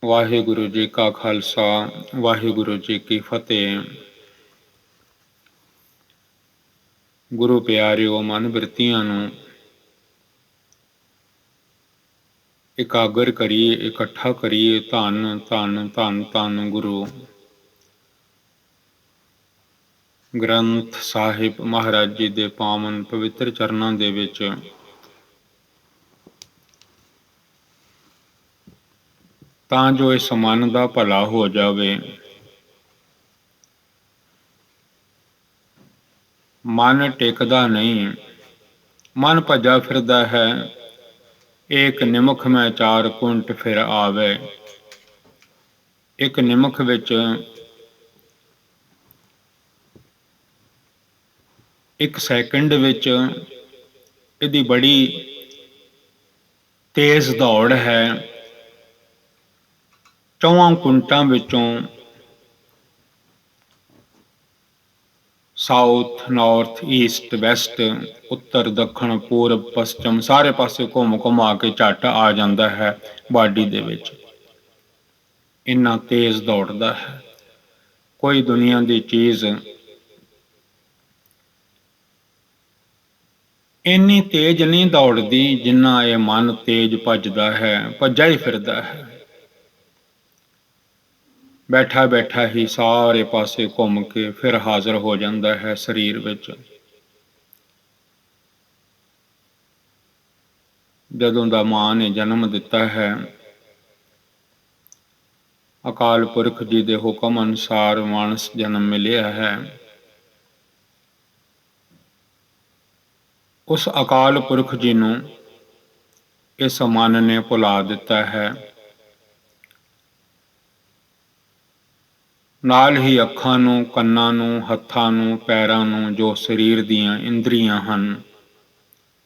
ਵਾਹਿਗੁਰੂ ਜੀ ਕਾ ਖਾਲਸਾ ਵਾਹਿਗੁਰੂ ਜੀ ਕੀ ਫਤਿਹ। ਗੁਰੂ ਪਿਆਰਿਓ, ਮਨ ਬਿਰਤੀਆਂ ਨੂੰ ਇਕਾਗਰ ਕਰੀਏ, ਇਕੱਠਾ ਕਰੀਏ। ਧੰਨ ਧੰਨ ਧੰਨ ਧੰਨ ਗੁਰੂ ਗ੍ਰੰਥ ਸਾਹਿਬ ਮਹਾਰਾਜ ਜੀ ਦੇ ਪਾਵਨ ਪਵਿੱਤਰ ਚਰਨਾਂ ਦੇ ਵਿੱਚ ਤਾਂ ਜੋ ਇਸ ਮਨ ਦਾ ਭਲਾ ਹੋ ਜਾਵੇ। ਮਨ ਟਿਕਦਾ ਨਹੀਂ, ਮਨ ਭੱਜਾ ਫਿਰਦਾ ਹੈ। ਏਕ ਨਿਮਖ ਮੈਂ ਚਾਰ ਕੁੰਟ ਫਿਰ ਆਵੇ। ਇੱਕ ਨਿਮਖ ਵਿੱਚ ਇੱਕ ਸੈਕਿੰਡ ਵਿੱਚ ਇਹਦੀ ਬੜੀ ਤੇਜ਼ ਦੌੜ ਹੈ। 4 ਕੁੰਟਾਂ ਵਿੱਚੋਂ ਸਾਊਥ, ਨਾਰਥ, ਈਸਟ, ਵੈਸਟ, ਉੱਤਰ, ਦੱਖਣ, ਪੂਰਬ, ਪੱਛਮ ਸਾਰੇ ਪਾਸੇ ਘੁੰਮ ਘੁਮਾ ਕੇ ਝੱਟ ਆ ਜਾਂਦਾ ਹੈ ਬਾਡੀ ਦੇ ਵਿੱਚ। ਇੰਨਾ ਤੇਜ਼ ਦੌੜਦਾ ਹੈ। ਕੋਈ ਦੁਨੀਆ ਦੀ ਚੀਜ਼ ਇੰਨੀ ਤੇਜ਼ ਨਹੀਂ ਦੌੜਦੀ ਜਿੰਨਾ ਇਹ ਮਨ ਤੇਜ਼ ਭੱਜਦਾ ਹੈ, ਭੱਜਾ ਹੀ ਫਿਰਦਾ ਹੈ। ਬੈਠਾ ਬੈਠਾ ਹੀ ਸਾਰੇ ਪਾਸੇ ਘੁੰਮ ਕੇ ਫਿਰ ਹਾਜ਼ਰ ਹੋ ਜਾਂਦਾ ਹੈ ਸਰੀਰ ਵਿੱਚ। ਜਦੋਂ ਦਾ ਮਾਂ ਨੇ ਜਨਮ ਦਿੱਤਾ ਹੈ, ਅਕਾਲ ਪੁਰਖ ਜੀ ਦੇ ਹੁਕਮ ਅਨੁਸਾਰ ਮਾਨਸ ਜਨਮ ਮਿਲਿਆ ਹੈ। ਉਸ ਅਕਾਲ ਪੁਰਖ ਜੀ ਨੂੰ ਇਸ ਮਨ ਨੇ ਭੁਲਾ ਦਿੱਤਾ ਹੈ। ਨਾਲ ਹੀ ਅੱਖਾਂ ਨੂੰ, ਕੰਨਾਂ ਨੂੰ, ਹੱਥਾਂ ਨੂੰ, ਪੈਰਾਂ ਨੂੰ, ਜੋ ਸਰੀਰ ਦੀਆਂ ਇੰਦਰੀਆਂ ਹਨ,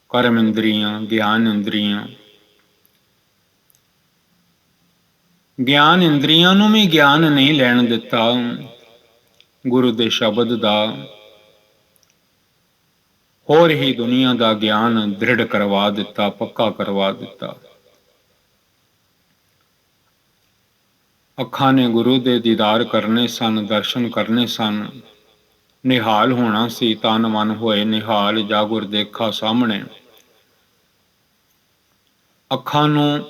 ਕਰਮ ਇੰਦਰੀਆਂ, ਗਿਆਨ ਇੰਦਰੀਆਂ, ਗਿਆਨ ਇੰਦਰੀਆਂ ਨੂੰ ਵੀ ਗਿਆਨ ਨਹੀਂ ਲੈਣ ਦਿੱਤਾ ਗੁਰੂ ਦੇ ਸ਼ਬਦ ਦਾ। ਹੋਰ ਹੀ ਦੁਨੀਆ ਦਾ ਗਿਆਨ ਦ੍ਰਿੜ ਕਰਵਾ ਦਿੱਤਾ, ਪੱਕਾ ਕਰਵਾ ਦਿੱਤਾ। ਅੱਖਾਂ ਨੇ ਗੁਰੂ ਦੇ ਦੀਦਾਰ ਕਰਨੇ ਸਨ, ਦਰਸ਼ਨ ਕਰਨੇ ਸਨ, ਨਿਹਾਲ ਹੋਣਾ ਸੀ। ਤਨ ਮਨ ਹੋਏ ਨਿਹਾਲ, ਜਾ ਗੁਰ ਦੇਖਾ ਸਾਹਮਣੇ। ਅੱਖਾਂ ਨੂੰ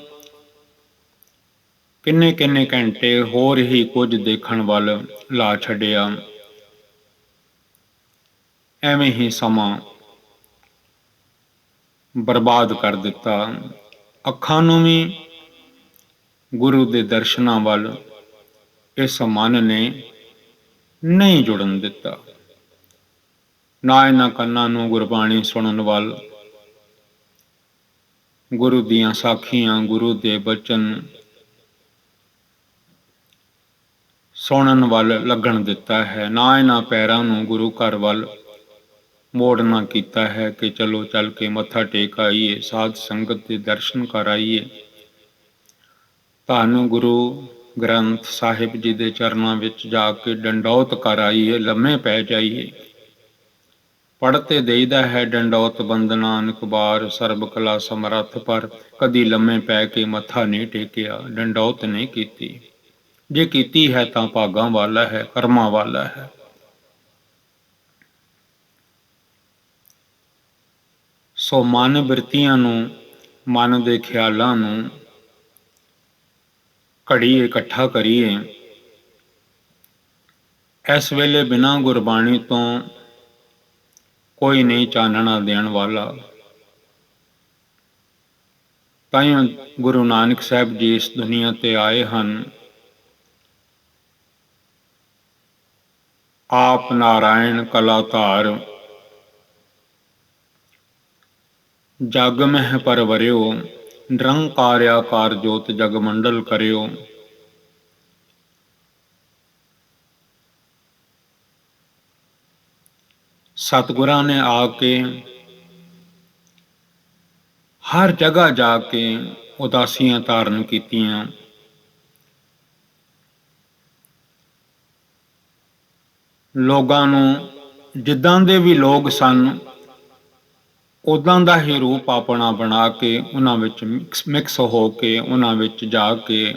ਕਿੰਨੇ ਕਿੰਨੇ ਘੰਟੇ ਹੋਰ ਹੀ ਕੁਝ ਦੇਖਣ ਵੱਲ ਲਾ ਛੱਡਿਆ। ਐਵੇਂ ਹੀ ਸਮਾਂ ਬਰਬਾਦ ਕਰ ਦਿੱਤਾ। ਅੱਖਾਂ ਨੂੰ ਵੀ ਗੁਰੂ ਦੇ ਦਰਸ਼ਨਾਂ ਵੱਲ ਇਸ ਮਨ ਨੇ ਨਹੀਂ ਜੁੜਨ ਦਿੱਤਾ। ਨਾ ਇਹਨਾਂ ਕੰਨਾਂ ਨੂੰ ਗੁਰਬਾਣੀ ਸੁਣਨ ਵੱਲ, ਗੁਰੂ ਦੀਆਂ ਸਾਖੀਆਂ, ਗੁਰੂ ਦੇ ਬਚਨ ਸੁਣਨ ਵੱਲ ਲੱਗਣ ਦਿੱਤਾ ਹੈ। ਨਾ ਇਹਨਾਂ ਪੈਰਾਂ ਨੂੰ ਗੁਰੂ ਘਰ ਵੱਲ ਮੋੜਨਾ ਕੀਤਾ ਹੈ ਕਿ ਚਲੋ ਚੱਲ ਕੇ ਮੱਥਾ ਟੇਕ ਆਈਏ, ਸਾਧ ਸੰਗਤ ਦੇ ਦਰਸ਼ਨ ਕਰ ਆਈਏ। ਧੰਨ ਗੁਰੂ ਗ੍ਰੰਥ ਸਾਹਿਬ ਜੀ ਦੇ ਚਰਨਾਂ ਵਿੱਚ ਜਾ ਕੇ ਡੰਡੌਤ ਕਰ ਆਈਏ, ਲੰਮੇ ਪੈ ਜਾਈਏ। ਪੜ੍ਹਤੇ ਦੇਈਦਾ ਹੈ ਡੰਡੌਤ ਬੰਦਨਾ ਅਨੇਕ ਬਾਰ, ਸਰਬ ਕਲਾ ਸਮਰੱਥ ਪਰ। ਕਦੀ ਲੰਮੇ ਪੈ ਕੇ ਮੱਥਾ ਨਹੀਂ ਟੇਕਿਆ, ਡੰਡੌਤ ਨਹੀਂ ਕੀਤੀ। ਜੇ ਕੀਤੀ ਹੈ ਤਾਂ ਭਾਗਾਂ ਵਾਲਾ ਹੈ, ਕਰਮਾਂ ਵਾਲਾ ਹੈ। ਸੋ ਮਨ ਬਿਰਤੀਆਂ ਨੂੰ, ਮਨ ਦੇ ਖਿਆਲਾਂ ਨੂੰ ਘੜੀ ਇਕੱਠਾ ਕਰੀਏ। ਇਸ ਵੇਲੇ ਬਿਨਾਂ ਗੁਰਬਾਣੀ ਤੋਂ ਕੋਈ ਨਹੀਂ ਚਾਨਣਾ ਦੇਣ ਵਾਲਾ। ਤਾਈਓ ਗੁਰੂ ਨਾਨਕ ਸਾਹਿਬ ਜੀ ਇਸ ਦੁਨੀਆ ਤੇ ਆਏ ਹਨ। ਆਪ ਨਾਰਾਇਣ ਕਲਾ ਧਾਰ, ਜਗ ਮਹਿ ਪਰਵਰਿਓ, ਨਿਰੰਕਾਰ ਆਕਾਰ ਜੋਤ ਜਗ ਮੰਡਲ ਕਰਿਓ। ਸਤਿਗੁਰਾਂ ਨੇ ਆ ਕੇ ਹਰ ਜਗ੍ਹਾ ਜਾ ਕੇ ਉਦਾਸੀਆਂ ਧਾਰਨ ਕੀਤੀਆਂ। ਲੋਕਾਂ ਨੂੰ ਜਿੱਦਾਂ ਦੇ ਵੀ ਲੋਕ ਸਨ, ਉੱਦਾਂ ਦਾ ਹੀ ਰੂਪ ਆਪਣਾ ਬਣਾ ਕੇ ਉਹਨਾਂ ਵਿੱਚ ਮਿਕਸ ਹੋ ਕੇ ਉਹਨਾਂ ਵਿੱਚ ਜਾ ਕੇ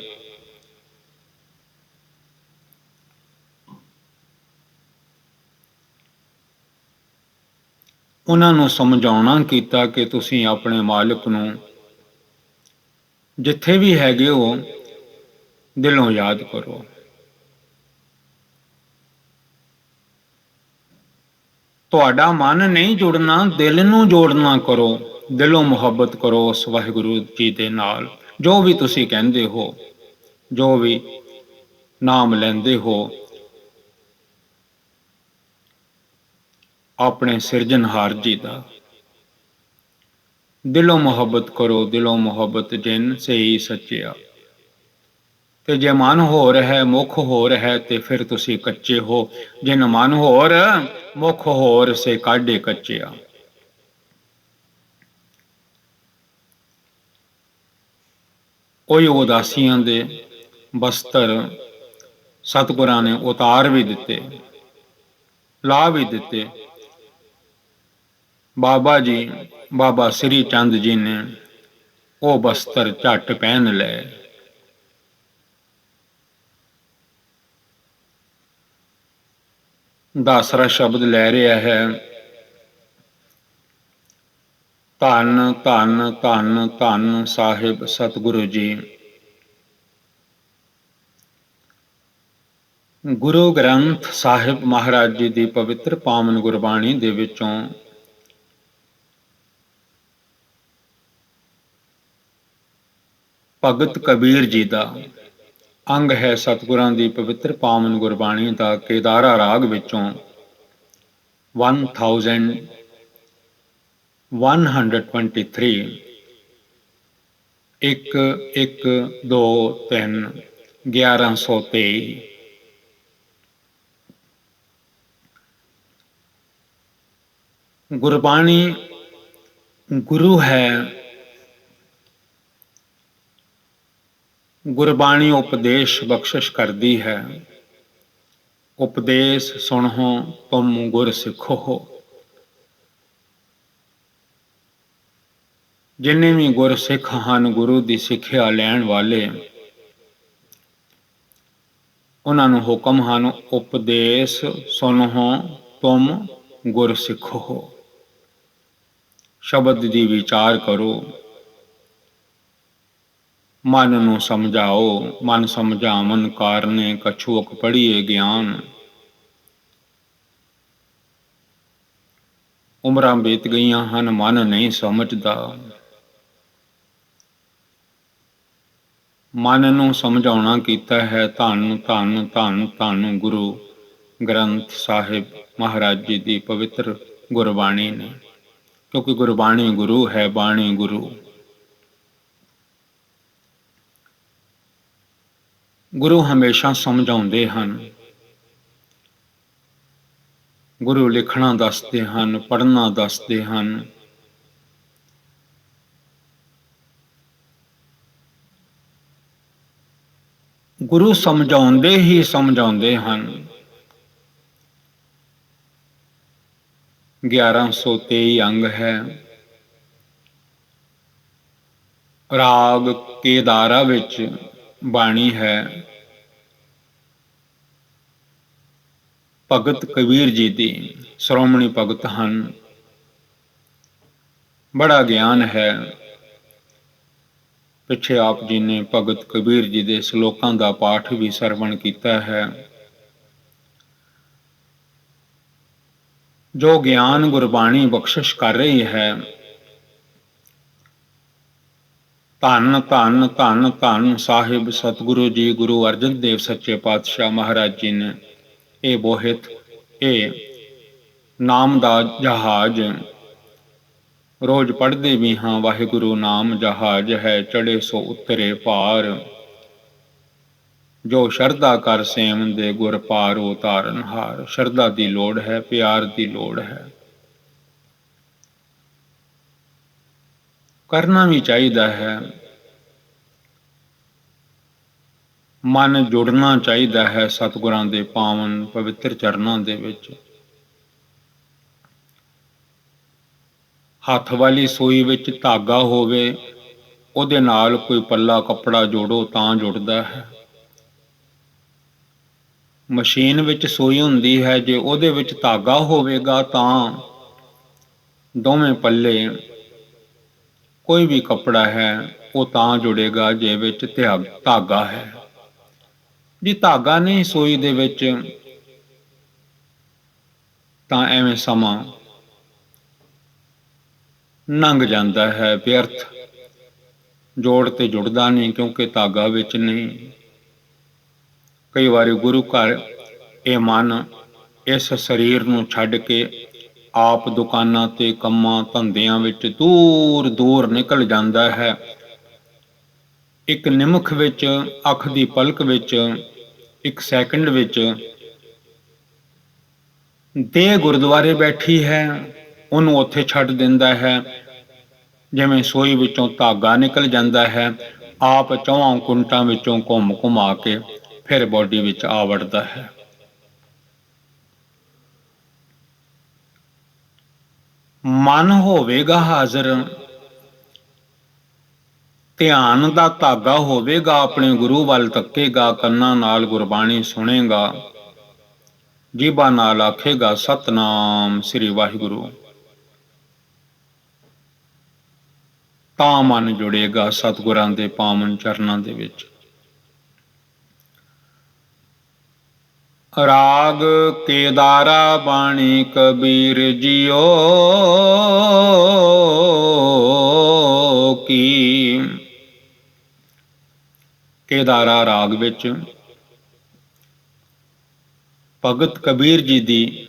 ਉਹਨਾਂ ਨੂੰ ਸਮਝਾਉਣਾ ਕੀਤਾ ਕਿ ਤੁਸੀਂ ਆਪਣੇ ਮਾਲਕ ਨੂੰ ਜਿੱਥੇ ਵੀ ਹੈਗੇ ਹੋ ਦਿਲੋਂ ਯਾਦ ਕਰੋ। ਤੁਹਾਡਾ ਮਨ ਨਹੀਂ ਜੁੜਨਾ, ਦਿਲ ਨੂੰ ਜੋੜਨਾ ਕਰੋ। ਦਿਲੋਂ ਮੁਹੱਬਤ ਕਰੋ ਉਸ ਵਾਹਿਗੁਰੂ ਜੀ ਦੇ ਨਾਲ। ਜੋ ਵੀ ਤੁਸੀਂ ਕਹਿੰਦੇ ਹੋ, ਜੋ ਵੀ ਨਾਮ ਲੈਂਦੇ ਹੋ, ਆਪਣੇ ਸਿਰਜਣਹਾਰ ਜੀ ਦਾ ਦਿਲੋਂ ਮੁਹੱਬਤ ਕਰੋ। ਦਿਲੋਂ ਮੁਹੱਬਤ ਜਿਨ ਸਹੀ ਸੱਚਿਆ। ਤੇ ਜੇ ਮਨ ਹੋਰ ਹੈ, ਮੁਖ ਹੋਰ ਹੈ, ਤੇ ਫਿਰ ਤੁਸੀਂ ਕੱਚੇ ਹੋ। ਜਿਨ ਮਨ ਹੋਰ, ਮੁਖ ਹੋਰ, ਸੇ ਕਾਢੇ ਕੱਚਿਆ। ਕੋਈ ਉਦਾਸੀਆਂ ਦੇ ਬਸਤਰ ਸਤਿਗੁਰਾਂ ਨੇ ਉਤਾਰ ਵੀ ਦਿੱਤੇ, ਲਾ ਵੀ ਦਿੱਤੇ। ਬਾਬਾ ਜੀ, ਬਾਬਾ ਸ੍ਰੀ ਚੰਦ ਜੀ ਨੇ ਉਹ ਬਸਤਰ ਝੱਟ ਪਹਿਨ ਲਏ। ਦਾਸਰਾ ਸ਼ਬਦ ਲੈ ਰਿਹਾ ਹੈ, ਧੰਨ ਧੰਨ ਧੰਨ ਧੰਨ ਸਾਹਿਬ ਸਤਿਗੁਰੂ ਜੀ। ਗੁਰੂ ਗ੍ਰੰਥ ਸਾਹਿਬ ਮਹਾਰਾਜ ਜੀ ਦੀ ਪਵਿੱਤਰ ਪਾਵਨ ਗੁਰਬਾਣੀ ਦੇ ਵਿੱਚੋਂ ਭਗਤ ਕਬੀਰ ਜੀ ਦਾ ਅੰਗ ਹੈ ਸਤਿਗੁਰਾਂ ਦੀ ਪਵਿੱਤਰ ਪਾਵਨ ਗੁਰਬਾਣੀ ਦਾ ਕੇਦਾਰਾ ਰਾਗ ਵਿੱਚੋਂ 1123 1 1 2 3 1123। ਗੁਰਬਾਣੀ ਗੁਰੂ ਹੈ। ਗੁਰਬਾਣੀ ਉਪਦੇਸ਼ ਬਖਸ਼ਿਸ਼ ਕਰਦੀ ਹੈ। ਉਪਦੇਸ਼ ਸੁਣੋ ਤੁਮ ਗੁਰ ਸਿੱਖੋ। ਜਿੰਨੇ ਵੀ ਗੁਰ ਸਿੱਖ ਹਨ, ਗੁਰੂ ਦੀ ਸਿੱਖਿਆ ਲੈਣ ਵਾਲੇ, ਉਹਨਾਂ ਨੂੰ ਹੁਕਮ ਹਨ, ਉਪਦੇਸ਼ ਸੁਣੋ ਤੁਮ ਗੁਰ ਸਿੱਖੋ। ਸ਼ਬਦ ਦੀ ਵਿਚਾਰ ਕਰੋ, ਮਨ ਨੂੰ ਸਮਝਾਓ। ਮਨ ਸਮਝਾਵਨ ਕਾਰਨੇ ਕਛੁਕ ਪੜ੍ਹੀਏ ਗਿਆਨ। ਉਮਰਾਂ ਬੀਤ ਗਈਆਂ ਹਨ, ਮਨ ਨਹੀਂ ਸਮਝਦਾ। ਮਨ ਨੂੰ ਸਮਝਾਉਣਾ ਕੀਤਾ ਹੈ ਧੰਨ ਧੰਨ ਧੰਨ ਧੰਨ ਗੁਰੂ ਗ੍ਰੰਥ ਸਾਹਿਬ ਮਹਾਰਾਜ ਜੀ ਦੀ ਪਵਿੱਤਰ ਗੁਰਬਾਣੀ ਨੇ। ਕਿਉਂਕਿ ਗੁਰਬਾਣੀ ਗੁਰੂ ਹੈ, ਬਾਣੀ ਗੁਰੂ। ਗੁਰੂ ਹਮੇਸ਼ਾ ਸਮਝਾਉਂਦੇ ਹਨ। ਗੁਰੂ ਲਿਖਣਾ ਦੱਸਦੇ ਹਨ, ਪੜ੍ਹਨਾ ਦੱਸਦੇ ਹਨ। ਗੁਰੂ ਸਮਝਾਉਂਦੇ ਹੀ ਸਮਝਾਉਂਦੇ ਹਨ। 1123 ਅੰਗ ਹੈ। ਰਾਗ ਕੇਦਾਰਾ ਵਿੱਚ ਬਾਣੀ ਹੈ। ਭਗਤ ਕਬੀਰ ਜੀ ਦੀ, ਸ਼੍ਰੋਮਣੀ ਭਗਤ ਹਨ। ਬੜਾ ਗਿਆਨ ਹੈ। ਪਿੱਛੇ ਆਪ ਜੀ ਨੇ ਭਗਤ ਕਬੀਰ ਜੀ ਦੇ ਸ਼ਲੋਕਾਂ ਦਾ ਪਾਠ ਵੀ ਸਰਵਣ ਕੀਤਾ ਹੈ। ਜੋ ਗਿਆਨ ਗੁਰਬਾਣੀ ਬਖਸ਼ਿਸ਼ ਕਰ ਰਹੀ ਹੈ, ਧੰਨ ਧੰਨ ਧੰਨ ਧੰਨ ਸਾਹਿਬ ਸਤਿਗੁਰੂ ਜੀ ਗੁਰੂ ਅਰਜਨ ਦੇਵ ਸੱਚੇ ਪਾਤਸ਼ਾਹ ਮਹਾਰਾਜ ਜੀ ਨੇ ਇਹ ਬੋਹਿਤ, ਇਹ ਨਾਮ ਦਾ ਜਹਾਜ਼ ਰੋਜ਼ ਪੜ੍ਹਦੇ ਵੀ ਹਾਂ। ਵਾਹਿਗੁਰੂ ਨਾਮ ਜਹਾਜ਼ ਹੈ, ਚੜ੍ਹੇ ਸੋ ਉਤਰੇ ਭਾਰ। ਜੋ ਸ਼ਰਧਾ ਕਰ ਸੇਵਨ ਦੇ ਗੁਰ ਪਾਰੋ ਤਾਰਨਹਾਰ। ਸ਼ਰਧਾ ਦੀ ਲੋੜ ਹੈ, ਪਿਆਰ ਦੀ ਲੋੜ ਹੈ। ਕਰਨਾ ਵੀ ਚਾਹੀਦਾ ਹੈ। ਮਨ ਜੁੜਨਾ ਚਾਹੀਦਾ ਹੈ ਸਤਿਗੁਰਾਂ ਦੇ ਪਾਵਨ ਪਵਿੱਤਰ ਚਰਨਾਂ ਦੇ ਵਿੱਚ। ਹੱਥ ਵਾਲੀ ਸੂਈ ਵਿੱਚ ਧਾਗਾ ਹੋਵੇ, ਉਹਦੇ ਨਾਲ ਕੋਈ ਪੱਲਾ ਕੱਪੜਾ ਜੋੜੋ ਤਾਂ ਜੁੜਦਾ ਹੈ। ਮਸ਼ੀਨ ਵਿੱਚ ਸੂਈ ਹੁੰਦੀ ਹੈ, ਜੇ ਉਹਦੇ ਵਿੱਚ ਧਾਗਾ ਹੋਵੇਗਾ ਤਾਂ ਦੋਵੇਂ ਪੱਲੇ ਕੋਈ ਵੀ ਕੱਪੜਾ ਹੈ ਉਹ ਤਾਂ ਜੁੜੇਗਾ ਜੇ ਵਿੱਚ ਧਾਗਾ ਹੈ। ਜੇ ਧਾਗਾ ਨਹੀਂ ਸੂਈ ਦੇ ਵਿੱਚ ਤਾਂ ਐਵੇਂ ਸਮਾਂ ਲੰਘ ਜਾਂਦਾ ਹੈ, ਵਿਅਰਥ। ਜੋੜ ਤੇ ਜੁੜਦਾ ਨਹੀਂ ਕਿਉਂਕਿ ਧਾਗਾ ਵਿੱਚ ਨਹੀਂ। ਕਈ ਵਾਰੀ ਗੁਰੂ ਘਰ ਇਹ ਮਨ ਇਸ ਸਰੀਰ ਨੂੰ ਛੱਡ ਕੇ ਆਪ ਦੁਕਾਨਾਂ ਤੇ ਕੰਮਾਂ ਧੰਦਿਆਂ ਵਿੱਚ ਦੂਰ ਦੂਰ ਨਿਕਲ ਜਾਂਦਾ ਹੈ। ਇੱਕ ਨਿਮਖ ਵਿੱਚ, ਅੱਖ ਦੀ ਪਲਕ ਵਿੱਚ, ਇੱਕ ਸੈਕਿੰਡ ਵਿੱਚ ਦੇਹ ਗੁਰਦੁਆਰੇ ਬੈਠੀ ਹੈ, ਉਹਨੂੰ ਉੱਥੇ ਛੱਡ ਦਿੰਦਾ ਹੈ। ਜਿਵੇਂ ਸੂਈ ਵਿੱਚੋਂ ਧਾਗਾ ਨਿਕਲ ਜਾਂਦਾ ਹੈ, ਆਪ ਚੌਹਾਂ ਕੁੰਟਾਂ ਵਿੱਚੋਂ ਘੁੰਮ ਘੁਮਾ ਕੇ ਫਿਰ ਬੋਡੀ ਵਿੱਚ ਆ ਵੜਦਾ ਹੈ। ਮਨ ਹੋਵੇਗਾ ਹਾਜ਼ਰ, ਧਿਆਨ ਦਾ ਧਾਗਾ ਹੋਵੇਗਾ, ਆਪਣੇ ਗੁਰੂ ਵੱਲ ਤੱਕੇਗਾ, ਕੰਨਾਂ ਨਾਲ ਗੁਰਬਾਣੀ ਸੁਣੇਗਾ, ਜੀਭਾਂ ਨਾਲ ਆਖੇਗਾ ਸਤਿਨਾਮ ਸ੍ਰੀ ਵਾਹਿਗੁਰੂ, ਤਾਂ ਮਨ ਜੁੜੇਗਾ ਸਤਿਗੁਰਾਂ ਦੇ ਪਾਵਨ ਚਰਨਾਂ ਦੇ ਵਿੱਚ। ਰਾਗ ਕੇਦਾਰਾ ਬਾਣੀ ਕਬੀਰ ਜੀਓ ਕੀ। ਕੇਦਾਰਾ ਰਾਗ ਵਿੱਚ ਭਗਤ ਕਬੀਰ ਜੀ ਦੀ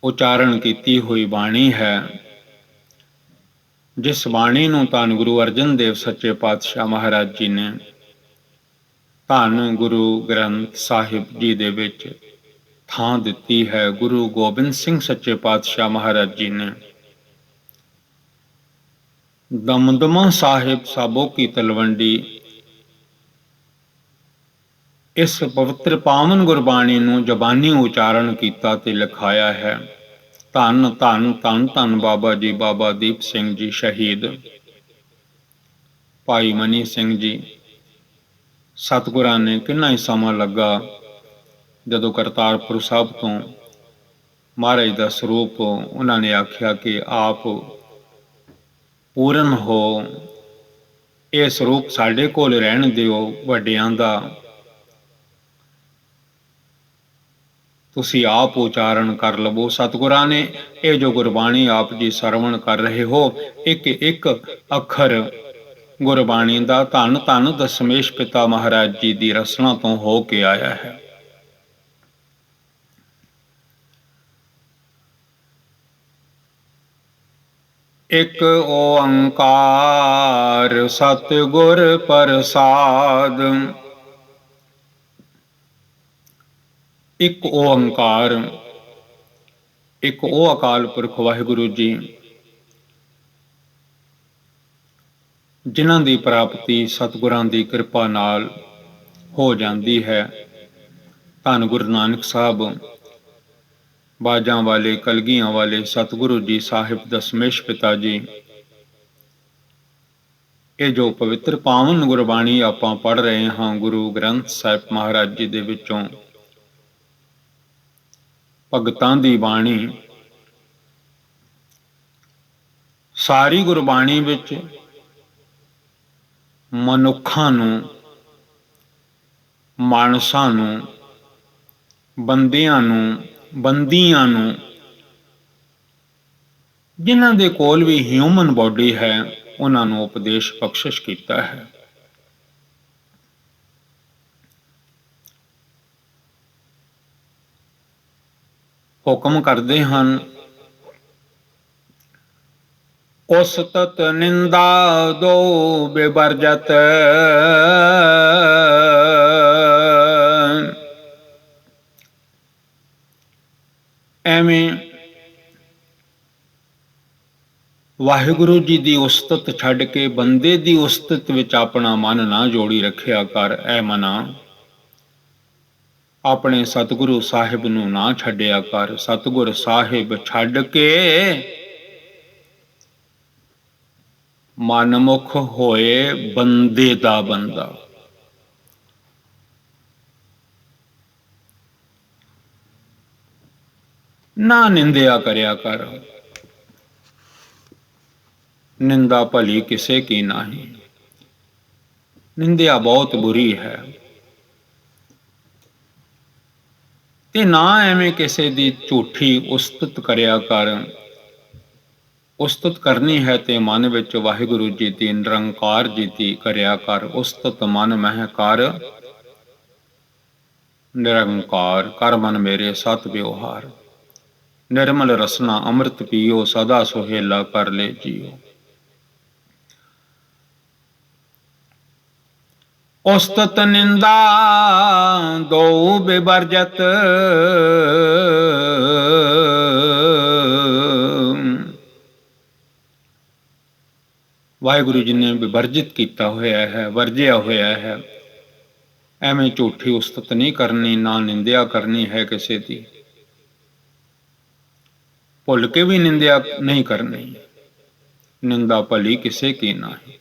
ਉਚਾਰਨ ਕੀਤੀ ਹੋਈ ਬਾਣੀ ਹੈ, ਜਿਸ ਬਾਣੀ ਨੂੰ ਧੰਨ ਗੁਰੂ ਅਰਜਨ ਦੇਵ ਸੱਚੇ ਪਾਤਸ਼ਾਹ ਮਹਾਰਾਜ ਜੀ ਨੇ ਧੰਨ ਗੁਰੂ ਗ੍ਰੰਥ ਸਾਹਿਬ ਜੀ ਦੇ ਵਿੱਚ ਥਾਂ ਦਿੱਤੀ ਹੈ। ਗੁਰੂ ਗੋਬਿੰਦ ਸਿੰਘ ਸੱਚੇ ਪਾਤਸ਼ਾਹ ਮਹਾਰਾਜ ਜੀ ਨੇ ਦਮਦਮਾ ਸਾਹਿਬ ਸਾਬੋ ਕੀ ਤਲਵੰਡੀ ਇਸ ਪਵਿੱਤਰ ਪਾਵਨ ਗੁਰਬਾਣੀ ਨੂੰ ਜ਼ਬਾਨੀ ਉਚਾਰਨ ਕੀਤਾ ਤੇ ਲਿਖਾਇਆ ਹੈ। ਧੰਨ ਧੰਨ ਧੰਨ ਧੰਨ ਬਾਬਾ ਜੀ, ਬਾਬਾ ਦੀਪ ਸਿੰਘ ਜੀ ਸ਼ਹੀਦ, ਭਾਈ ਮਨੀ ਸਿੰਘ ਜੀ। ਸਤਿਗੁਰਾਂ ਨੇ ਕਿੰਨਾ ਹੀ ਸਮਾਂ ਲੱਗਾ ਜਦੋਂ ਕਰਤਾਰਪੁਰ ਸਾਹਿਬ ਤੋਂ ਮਹਾਰਾਜ ਦਾ ਸਰੂਪ ਉਹਨਾਂ ਨੇ ਆਖਿਆ ਕਿ ਆਪ ਪੂਰਨ ਹੋ, ਇਹ ਸਰੂਪ ਸਾਡੇ ਕੋਲ ਰਹਿਣ ਦਿਓ, ਵੱਡਿਆਂ ਦਾ ਤੁਸੀਂ ਆਪ ਉਚਾਰਨ ਕਰ ਲਵੋ। ਸਤਿਗੁਰਾਂ ਨੇ ਇਹ ਜੋ ਗੁਰਬਾਣੀ ਆਪ ਜੀ ਸਰਵਣ ਕਰ ਰਹੇ ਹੋ, ਇੱਕ ਇੱਕ ਅੱਖਰ ਗੁਰਬਾਣੀ ਦਾ ਧੰਨ ਧੰਨ ਦਸ਼ਮੇਸ਼ ਪਿਤਾ ਮਹਾਰਾਜ ਜੀ ਦੀ ਰਸਨਾ ਤੋਂ ਹੋ ਕੇ ਆਇਆ ਹੈ। ਇੱਕ ਓੰਕਾਰ ਸਤਿਗੁਰ ਪ੍ਰਸਾਦ। ਇੱਕ ਓੰਕਾਰ, ਇੱਕ ਉਹ ਅਕਾਲ ਪੁਰਖ ਵਾਹਿਗੁਰੂ ਜੀ ਜਿਨ੍ਹਾਂ ਦੀ ਪ੍ਰਾਪਤੀ ਸਤਿਗੁਰਾਂ ਦੀ ਕਿਰਪਾ ਨਾਲ ਹੋ ਜਾਂਦੀ ਹੈ। ਧੰਨ ਗੁਰੂ ਨਾਨਕ ਸਾਹਿਬ ਬਾਜਾਂ ਵਾਲੇ, ਕਲਗੀਆਂ ਵਾਲੇ ਸਤਿਗੁਰੂ ਜੀ ਸਾਹਿਬ ਦਸ਼ਮੇਸ਼ ਪਿਤਾ ਜੀ, ਇਹ ਜੋ ਪਵਿੱਤਰ ਪਾਵਨ ਗੁਰਬਾਣੀ ਆਪਾਂ ਪੜ੍ਹ ਰਹੇ ਹਾਂ ਗੁਰੂ ਗ੍ਰੰਥ ਸਾਹਿਬ ਮਹਾਰਾਜ ਜੀ ਦੇ ਵਿੱਚੋਂ, ਭਗਤਾਂ ਦੀ ਬਾਣੀ, ਸਾਰੀ ਗੁਰਬਾਣੀ ਵਿੱਚ ਮਨੁੱਖਾਂ ਨੂੰ, ਮਾਨਸਾਂ ਨੂੰ, ਬੰਦਿਆਂ ਨੂੰ, ਬੰਦੀਆਂ ਨੂੰ, ਜਿਨ੍ਹਾਂ ਦੇ ਕੋਲ ਵੀ ਹਿਊਮਨ ਬੋਡੀ ਹੈ, ਉਹਨਾਂ ਨੂੰ ਉਪਦੇਸ਼ ਬਖਸ਼ਿਸ਼ ਕੀਤਾ ਹੈ। ਹੁਕਮ ਕਰਦੇ ਹਨ, ਉਸਤਤ ਨਿੰਦਾ ਦੋ ਬੇਵਰਜਤ, ਐਵੇਂ ਵਾਹਿਗੁਰੂ ਜੀ ਦੀ ਉਸਤਤ ਛੱਡ ਕੇ ਬੰਦੇ ਦੀ ਉਸਤਤ ਵਿੱਚ ਆਪਣਾ ਮਨ ਨਾ ਜੋੜੀ ਰੱਖਿਆ ਕਰ। ਐ ਮਨਾ, ਆਪਣੇ ਸਤਿਗੁਰੂ ਸਾਹਿਬ ਨੂੰ ਨਾ ਛੱਡਿਆ ਕਰ। ਸਤਿਗੁਰ ਸਾਹਿਬ ਛੱਡ ਕੇ ਮਨਮੁਖ ਹੋਏ ਬੰਦੇ ਦਾ ਬੰਦਾ। ਨਾ ਨਿੰਦਿਆ ਕਰਿਆ ਕਰ, निंदा भली किसे की नाही। निंदिया बहुत बुरी है ते ना एवें किसे दी झूठी उस्तत करिया कर। उस्तत करनी है ते मन विच वाहिगुरु जी दी निरंकार जी दी करिया कर। उस्तत मन मह कर निरंकार, कर मन मेरे सत व्यवहार। निर्मल रसना अमृत पियो, सदा सुहेला कर ले जियो। उस्तत निंदा दो बिवर्जत, वाहिगुरु जी ने विवर्जित किया होया है, वर्जिया होया है। एवें झूठी उस्तत नहीं करनी, ना निंदिया करनी है किसी की। भुल के भी निंदिया नहीं करनी। निंदा भली किसे की नाही।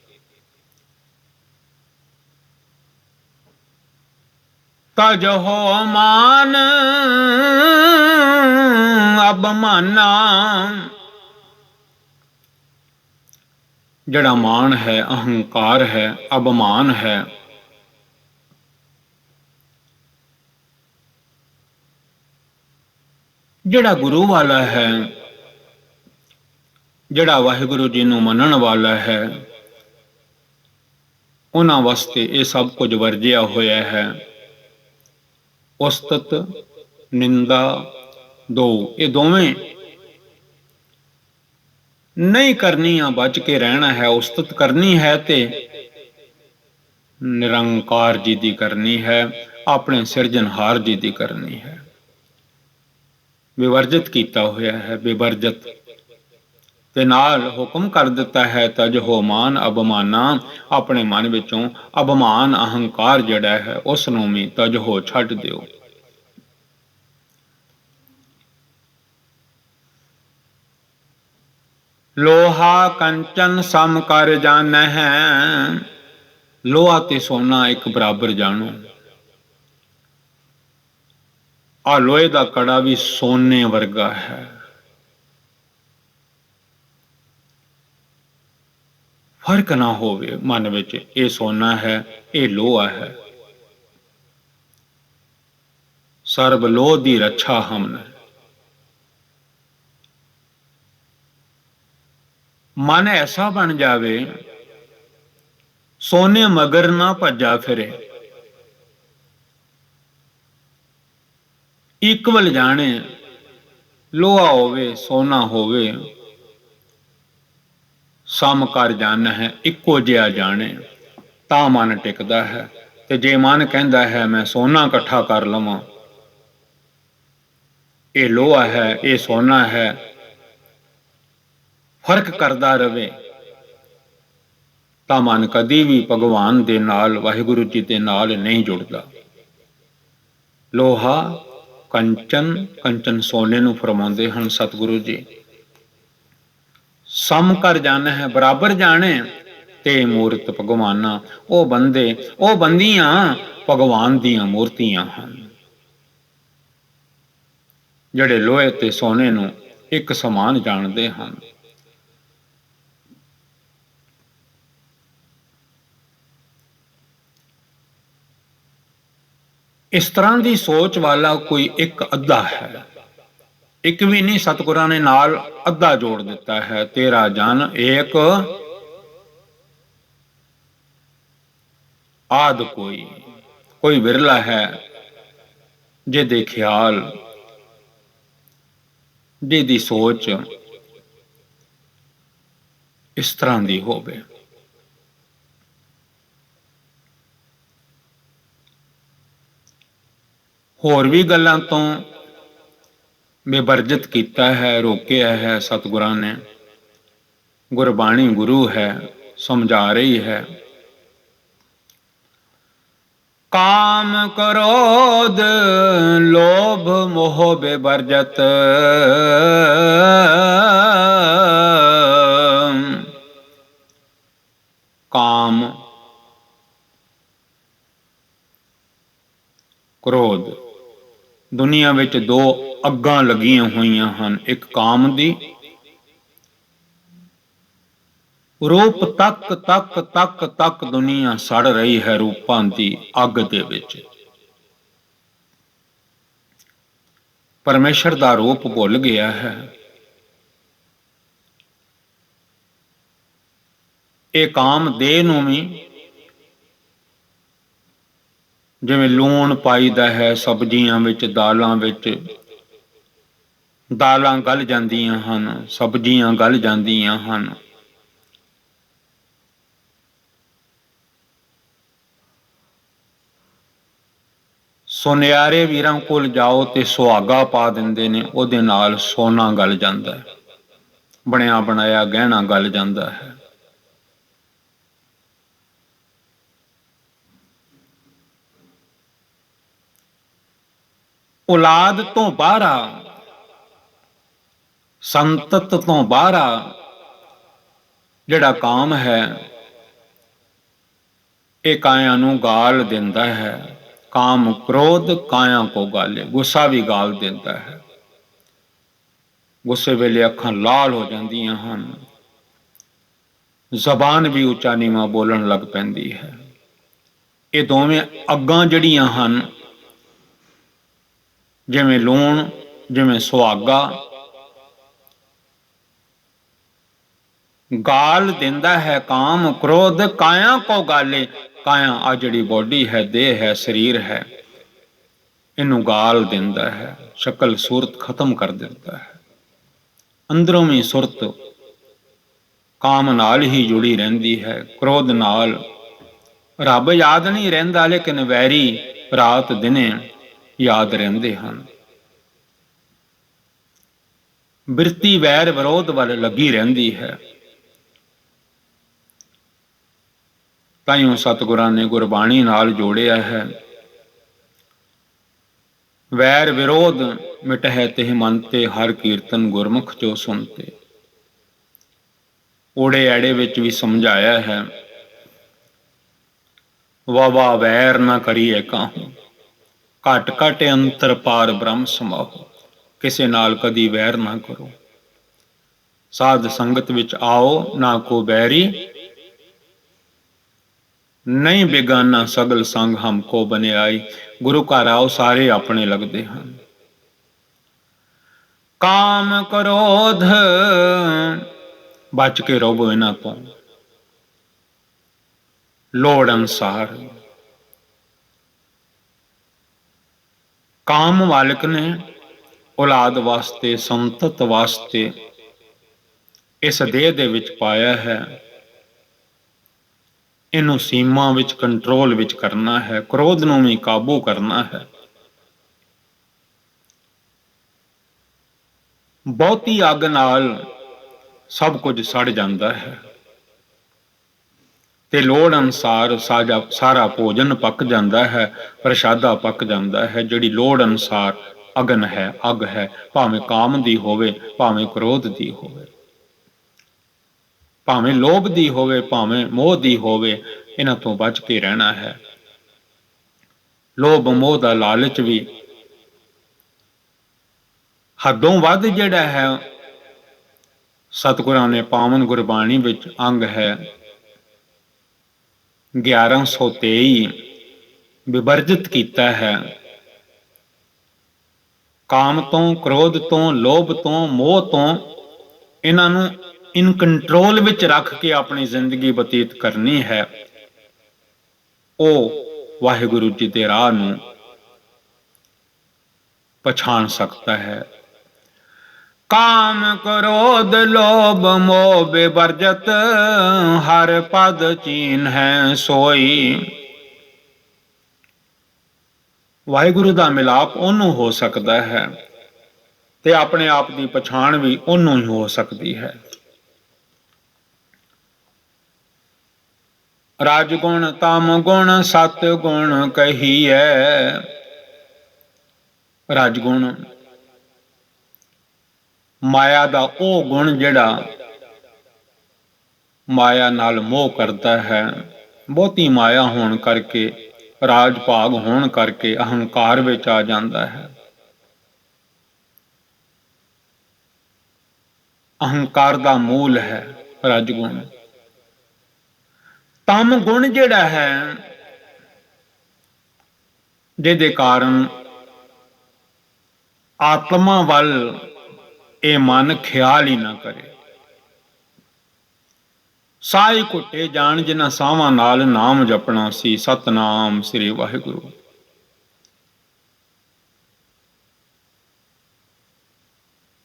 तज हो मान अबमाना, जड़ा मान है, अहंकार है, अबमान है, जड़ा गुरु वाला है, जड़ा वाहिगुरु जी नूं मनण वाला है, उन्हां वास्ते ये सब कुछ वर्जिया होया है। उस्तत निंदा दो, ये दोवें नहीं करनियां, बच के रहना है। उस्तत करनी है ते निरंकार जी दी करनी है, अपने सिरजनहार जी दी करनी है। विवर्जित किया होया है, विवर्जित ते नाल हुक्म कर दिता है, तज हो मान अबमाना। अपने मन विचों अबमान अहंकार जड़ा है उसनूं भी तज हो छड्ड दिओ। लोहा कंचन सम कर जानैं, लोहा ते सोना एक बराबर जानो। आ लोहे दा कड़ा भी सोने वर्गा है। फर्क ना होवे मन विच, ये सोना है, ये लोहा है। सर्ब लोह दी रक्षा हमने। मन ऐसा बन जावे सोने मगर ना भज्जा फिरे। इक्वल जाने, लोहा होवे सोना होवे, सम कर जाना है, इक्को जिहा जाने तां मन टिकदा है। ते जे मन कहता है मैं सोना इकट्ठा कर लवां, ये लोहा है, ये सोना है, फर्क करदा रवे, तां मन कदी भी भगवान दे नाल, वाहिगुरु जी दे नाल नहीं जुड़दा। लोहा कंचन, कंचन सोने नूं फरमाउंदे हन सतगुरु जी। सम कर जाना है, बराबर जाने ते मूरत भगवाना। ओ बंदे, ओ बंदियां भगवान दियां मूर्तियां हन, जड़े लोहे ते सोने नूं एक समान जानते हैं। इस तरह की सोच वाला कोई एक अद्धा है, एक भी नहीं। सतगुरां ने नाल अद्धा जोड़ दिता है। तेरा जन एक आद कोई, कोई विरला है जिहदे ख्याल, जिहदी सोच इस तरह की होवे। होर भी गल्लां तो बेवर्जित किया है, रोकिया है सतगुरां ने। गुरबाणी गुरु है, समझा रही है। काम क्रोध लोभ मोह बेवर्जत, काम क्रोध, दुनिया विच दो अग्गां लगियां होईयां हन, एक काम दी ਰੂਪ ਤੱਕ ਤੱਕ ਤੱਕ ਤੱਕ ਦੁਨੀਆ ਸੜ ਰਹੀ ਹੈ ਰੂਪਾਂ ਦੀ ਅੱਗ ਦੇ ਵਿੱਚ। ਪਰਮੇਸ਼ਰ ਦਾ ਰੂਪ ਭੁੱਲ ਗਿਆ ਹੈ। ਇਹ ਕਾਮ ਦੇਹ ਨੂੰ ਵੀ ਜਿਵੇਂ ਲੂਣ ਪਾਈਦਾ ਹੈ ਸਬਜ਼ੀਆਂ ਵਿੱਚ, ਦਾਲਾਂ ਵਿੱਚ, ਦਾਲਾਂ ਗਲ ਜਾਂਦੀਆਂ ਹਨ, ਸਬਜ਼ੀਆਂ ਗਲ ਜਾਂਦੀਆਂ ਹਨ। ਸੁਨਿਆਰੇ ਵੀਰਾਂ ਕੋਲ ਜਾਓ ਤੇ ਸੁਹਾਗਾ ਪਾ ਦਿੰਦੇ ਨੇ, ਉਹਦੇ ਨਾਲ ਸੋਨਾ ਗਲ ਜਾਂਦਾ ਹੈ, ਬਣਿਆ ਬਣਾਇਆ ਗਹਿਣਾ ਗਲ ਜਾਂਦਾ ਹੈ। ਔਲਾਦ ਤੋਂ ਬਾਹਰਾ, ਸੰਤਤ ਤੋਂ ਬਾਹਰਾ ਜਿਹੜਾ ਕਾਮ ਹੈ ਇਹ ਕਾਇਆ ਨੂੰ ਗਾਲ ਦਿੰਦਾ ਹੈ। ਕਾਮ ਕ੍ਰੋਧ ਕਾਇਆ ਕੋ ਗਾਲੇ, ਗੁੱਸਾ ਵੀ ਗਾਲ ਦਿੰਦਾ ਹੈ। ਗੁੱਸੇ ਵੇਲੇ ਅੱਖਾਂ ਲਾਲ ਹੋ ਜਾਂਦੀਆਂ ਹਨ, ਜ਼ਬਾਨ ਵੀ ਉੱਚਾ ਨੀਵਾਂ ਬੋਲਣ ਲੱਗ ਪੈਂਦੀ ਹੈ। ਇਹ ਦੋਵੇਂ ਅੱਗਾਂ ਜਿਹੜੀਆਂ ਹਨ, ਜਿਵੇਂ ਲੂਣ, ਜਿਵੇਂ ਸੁਹਾਗਾ, ਗਾਲ ਦਿੰਦਾ ਹੈ। ਕਾਮ ਕ੍ਰੋਧ ਕਾਇਆ ਕੋ ਗਾਲੇ, ਕਾਇਆ ਆ ਜਿਹੜੀ ਬੋਡੀ ਹੈ, ਦੇਹ ਹੈ, ਸਰੀਰ ਹੈ, ਇਹਨੂੰ ਗਾਲ ਦਿੰਦਾ ਹੈ, ਸ਼ਕਲ ਸੂਰਤ ਖਤਮ ਕਰ ਦਿੰਦਾ ਹੈ। ਅੰਦਰੋਂ ਵੀ ਸੁਰਤ ਕਾਮ ਨਾਲ ਹੀ ਜੁੜੀ ਰਹਿੰਦੀ ਹੈ, ਕ੍ਰੋਧ ਨਾਲ। ਰੱਬ ਯਾਦ ਨਹੀਂ ਰਹਿੰਦਾ, ਲੇਕਿਨ ਵੈਰੀ ਰਾਤ ਦਿਨੇ ਯਾਦ ਰਹਿੰਦੇ ਹਨ। ਬਿਰਤੀ ਵੈਰ ਵਿਰੋਧ ਵੱਲ ਲੱਗੀ ਰਹਿੰਦੀ ਹੈ। ਤਾਈਓ ਸਤਿਗੁਰਾਂ ਨੇ ਗੁਰਬਾਣੀ ਨਾਲ ਜੋੜਿਆ ਹੈ, ਵੈਰ ਵਿਰੋਧ ਮਿਟਹਿ ਤਿਹ ਮਨ ਤੇ, ਹਰ ਕੀਰਤਨ ਗੁਰਮੁਖ ਜੋ ਸੁਣਤੇ। ਓੜੇ ਐੜੇ ਵਿੱਚ ਵੀ ਸਮਝਾਇਆ ਹੈ, ਵਾਵਾ ਵੈਰ ਨਾ ਕਰੀਏ ਕਾਹੂ, ਘਟ ਘਟ ਅੰਤਰ ਪਾਰ ਬ੍ਰਹਮ ਸਮਾਹੂ। ਕਿਸੇ ਨਾਲ ਕਦੀ ਵੈਰ ਨਾ ਕਰੋ। ਸਾਧ ਸੰਗਤ ਵਿੱਚ ਆਓ, ਨਾ ਕੋ ਬੈਰੀ, ਨਹੀਂ ਬੇਗਾਨਾ ਸਗਲ ਸੰਗ ਹਮਕੋ ਬਨਿਆਈ। ਗੁਰੂ ਘਰ ਆਓ, ਸਾਰੇ ਆਪਣੇ ਲੱਗਦੇ ਹਨ। ਕਾਮ ਕ੍ਰੋਧ ਬਚ ਕੇ ਰਹੋ ਇਹਨਾਂ ਤੋਂ, ਲੋੜ ਅਨੁਸਾਰ। ਕਾਮ ਮਾਲਕ ਨੇ ਔਲਾਦ ਵਾਸਤੇ, ਸੰਤਤ ਵਾਸਤੇ ਇਸ ਦੇਹ ਦੇ ਵਿੱਚ ਪਾਇਆ ਹੈ। ਇਹਨੂੰ ਸੀਮਾ ਵਿੱਚ, ਕੰਟਰੋਲ ਵਿੱਚ ਕਰਨਾ ਹੈ, ਕ੍ਰੋਧ ਨੂੰ ਵੀ ਕਾਬੂ ਕਰਨਾ ਹੈ। ਬਹੁਤੀ ਅੱਗ ਨਾਲ ਸਭ ਕੁਝ ਸੜ ਜਾਂਦਾ ਹੈ ਤੇ ਲੋੜ ਅਨੁਸਾਰ ਸਾਰਾ ਭੋਜਨ ਪੱਕ ਜਾਂਦਾ ਹੈ, ਪ੍ਰਸ਼ਾਦਾ ਪੱਕ ਜਾਂਦਾ ਹੈ। ਜਿਹੜੀ ਲੋੜ ਅਨੁਸਾਰ ਅਗਨ ਹੈ, ਅੱਗ ਹੈ, ਭਾਵੇਂ ਕਾਮ ਦੀ ਹੋਵੇ, ਭਾਵੇਂ ਕ੍ਰੋਧ ਦੀ ਹੋਵੇ, ਭਾਵੇਂ ਲੋਭ ਦੀ ਹੋਵੇ, ਭਾਵੇਂ ਮੋਹ ਦੀ ਹੋਵੇ, ਇਹਨਾਂ ਤੋਂ ਬਚ ਕੇ ਰਹਿਣਾ ਹੈ। ਲੋਭ ਮੋਹ ਦਾ ਲਾਲਚ ਵੀ ਹੱਦੋਂ ਵੱਧ ਜਿਹੜਾ ਹੈ, ਸਤਿਗੁਰਾਂ ਨੇ ਪਾਵਨ ਗੁਰਬਾਣੀ ਵਿੱਚ ਅੰਗ ਹੈ 1123 ਵਿਵਰਜਿਤ ਕੀਤਾ ਹੈ। ਕਾਮ ਤੋਂ, ਕ੍ਰੋਧ ਤੋਂ, ਲੋਭ ਤੋਂ, ਮੋਹ ਤੋਂ, ਇਹਨਾਂ ਨੂੰ ਇਨ ਕੰਟਰੋਲ ਵਿੱਚ ਰੱਖ ਕੇ ਆਪਣੀ ਜ਼ਿੰਦਗੀ ਬਤੀਤ ਕਰਨੀ ਹੈ। ਉਹ ਵਾਹਿਗੁਰੂ ਜੀ ਦੇ ਰਾਹ ਨੂੰ ਪਛਾਣ ਸਕਦਾ ਹੈ। ਕਾਮ ਕ੍ਰੋਧ ਲੋਭ ਮੋਹ ਵਿਵਰਜਤ, ਹਰ ਪਦ ਚੀਨ ਹੈ ਸੋਈ। ਵਾਹਿਗੁਰੂ ਦਾ ਮਿਲਾਪ ਉਹਨੂੰ ਹੋ ਸਕਦਾ ਹੈ ਤੇ ਆਪਣੇ ਆਪ ਦੀ ਪਛਾਣ ਵੀ ਉਹਨੂੰ ਹੀ ਹੋ ਸਕਦੀ ਹੈ। ਰਾਜਗੁਣ ਤਮ ਗੁਣ ਸਤ ਗੁਣ ਕਹੀਐ। ਰਾਜਗੁਣ ਮਾਇਆ ਦਾ ਉਹ ਗੁਣ ਜਿਹੜਾ ਮਾਇਆ ਨਾਲ ਮੋਹ ਕਰਦਾ ਹੈ। ਬਹੁਤੀ ਮਾਇਆ ਹੋਣ ਕਰਕੇ, ਰਾਜ ਭਾਗ ਹੋਣ ਕਰਕੇ ਅਹੰਕਾਰ ਵਿੱਚ ਆ ਜਾਂਦਾ ਹੈ। ਅਹੰਕਾਰ ਦਾ ਮੂਲ ਹੈ ਰਜਗੁਣ। ਤਮ ਗੁਣ ਜਿਹੜਾ ਹੈ, ਜਿਹਦੇ ਕਾਰਨ ਆਤਮਾ ਵੱਲ ਇਹ ਮਨ ਖਿਆਲ ਹੀ ਨਾ ਕਰੇ। ਸਾਈ ਘੁੱਟੇ ਜਾਣ ਜਿਨ੍ਹਾਂ ਸਾਵਾਂ ਨਾਲ ਨਾਮ ਜਪਣਾ ਸੀ, ਸਤਨਾਮ ਸ੍ਰੀ ਵਾਹਿਗੁਰੂ।